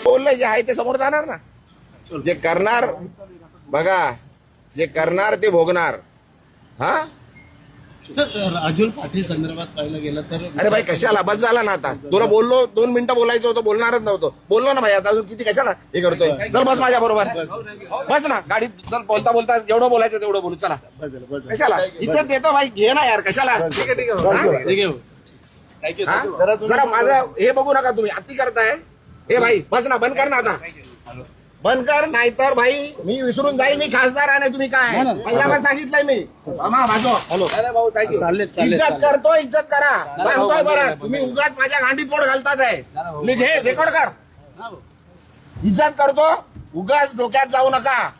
बोललंय जे आहे ते समोर जाणार ना. जे करणार बघा, जे करणार ते भोगणार. हा सर, राजुल पाटील संदर्भात पाहिलं गेलं तर अरे भाई कशाला बस झाला ना आता. तुला बोललो 2 मिनिटं बोलायचं होतं, बोलणारच नव्हतं. बोललो ना भाई, आता अजून किती कशाला हे करतोय. चल बस माझ्या बरोबर, बस ना गाडीत. चल बोलता बोलता जेवढं बोलायचं तेवढं बोलू. चला कशाला इज्जत देतो भाई, घे ना यार कशाला. हा? जरा माझं हे बघू नका तुम्ही, अति करताय. हे भाई बस ना, बंद कर ना आता, बंद कर. नाहीतर भाई मी विसरून जाईल मी खासदार आहे. तुम्ही काय पहिला पण सांगितलंय मी. इज्जत करतो, इज्जत करा. सांगतोय बरं, तुम्ही उगाच माझ्या गांडीत बोट घालतात आहे. घे रेकॉर्ड कर. इज्जत करतो, उगाच डोक्यात जाऊ नका.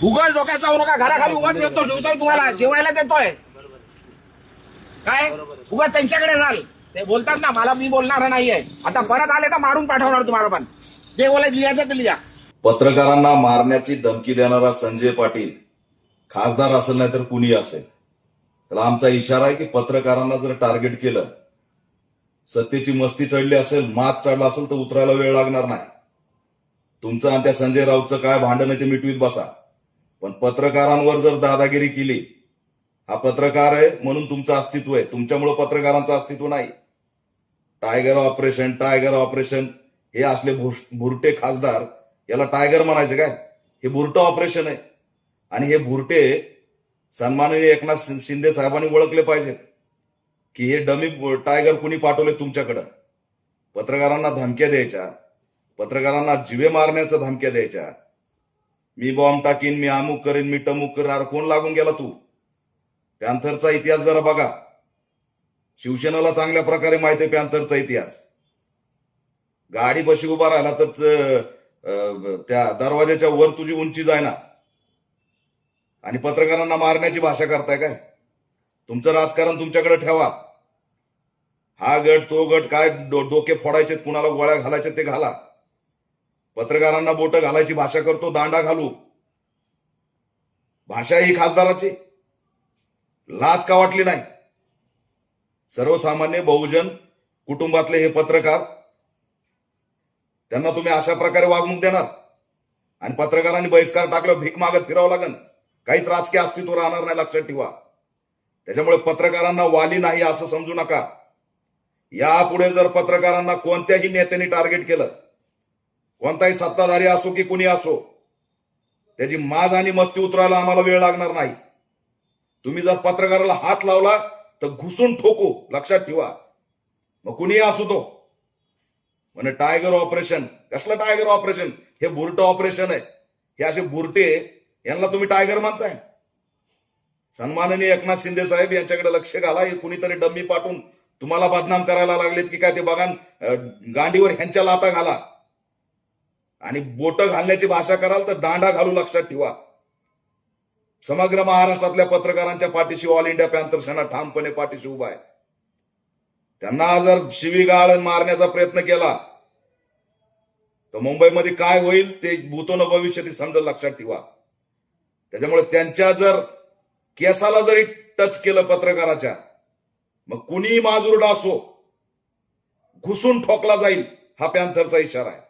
उगाच डोक्यात जाऊ नका. घराखाली उगाच देतो, ठेवतोय तुम्हाला जेवायला देतोय. काय उगाच त्यांच्याकडे जाल. ते बोलतात ना मला, मी बोलणार नाहीये. आता परत आले तर मारून पाठवणार तुम्हाला. पण जे बोलायचं लिहायचं ते लिहा. पत्रकारांना मारण्याची धमकी देणारा संजय पाटील खासदार असेल नाही तर कुणी असेल, त्याला आमचा इशारा आहे की पत्रकारांना जर टार्गेट केलं, सत्तेची मस्ती चढली असेल, मात चढला असेल तर उतरायला वेळ लागणार नाही. तुमचं आणि त्या संजय राऊतचं काय भांडण आहे ते मिटवीत बसा. पण पत्रकारांवर जर दादागिरी केली, हा पत्रकार आहे म्हणून तुमचं अस्तित्व आहे, तुमच्यामुळे पत्रकारांचं अस्तित्व नाही. टायगर ऑपरेशन, टायगर ऑपरेशन, हे असले भुरटे खासदार, याला टायगर म्हणायचं काय? हे भुरटं ऑपरेशन आहे. आणि हे भुरटे सन्माननीय एकनाथ शिंदे साहेबांनी ओळखले पाहिजेत की हे डमी टायगर कुणी पाठवले तुमच्याकडं. पत्रकारांना धमक्या द्यायच्या, पत्रकारांना जिवे मारण्याच्या धमक्या द्यायच्या. मी बॉम्ब टाकीन, मी अमुक करेन, मी टमुक करणार. कोण लागून गेला तू? पॅन्थरचा इतिहास जरा बघा. शिवसेनेला चांगल्या प्रकारे माहिती आहे पॅन्थरचा इतिहास. गाडी बशी उभा राहिला तर त्या दरवाजाच्या वर तुझी उंची जाय ना. आणि पत्रकारांना मारण्याची भाषा करताय काय? तुमचं राजकारण तुमच्याकडे ठेवा. हा गट तो गट, काय डोके फोडायचे, कुणाला गोळ्या घालायचे ते घाला. पत्रकारांना बोटं घालायची भाषा करतो, दांडा घालू. भाषा ही खासदाराची. लाज का वाटली नाही? सर्वसामान्य बहुजन कुटुंबातले हे पत्रकार, त्यांना तुम्ही अशा प्रकारे वागणूक देणार? आणि पत्रकारांनी बहिष्कार टाकल्यावर भीक मागत फिरावं लागेल. काहीच राजकीय अस्तित्व राहणार नाही, लक्षात ठेवा. त्याच्यामुळे पत्रकारांना वाली नाही असं समजू नका. यापुढे जर पत्रकारांना कोणत्याही नेत्याने टार्गेट केलं, कोणताही सत्ताधारी असो की कुणी असो, त्याची माज आणि मस्ती उतरायला आम्हाला वेळ लागणार नाही. तुम्ही जर पत्रकाराला हात लावला तर घुसून ठोकू, लक्षात ठेवा. मग कुणीही असू तो. म्हणजे टायगर ऑपरेशन, कसलं टायगर ऑपरेशन? हे बुरटं ऑपरेशन आहे. हे असे बुरटे, यांना तुम्ही टायगर म्हणताय? सन्माननीय एकनाथ शिंदे साहेब यांच्याकडे लक्ष घाला. हे कुणीतरी डम्मी पाठवून तुम्हाला बदनाम करायला लागलेत की काय ते बघा. गांडीवर ह्यांच्या लाता घाला. आणि बोट घालण्याची भाषा कराल तर दांडा घालू, लक्षात ठेवा. समग्र महाराष्ट्रातल्या पत्रकारांच्या पाठीशी ऑल इंडिया पॅन्थर सेना ठामपणे पाठीशी उभा आहे. त्यांना जर शिवीगाळ मारण्याचा प्रयत्न केला तर मुंबईमध्ये काय होईल ते भूतोन भविष्यात समजेल, लक्षात ठेवा. त्याच्यामुळे त्यांच्या जर केसाला जरी टच केलं पत्रकाराच्या, मग कुणीही माजुरडा असो, घुसून ठोकला जाईल. हा पॅन्थरचा इशारा आहे.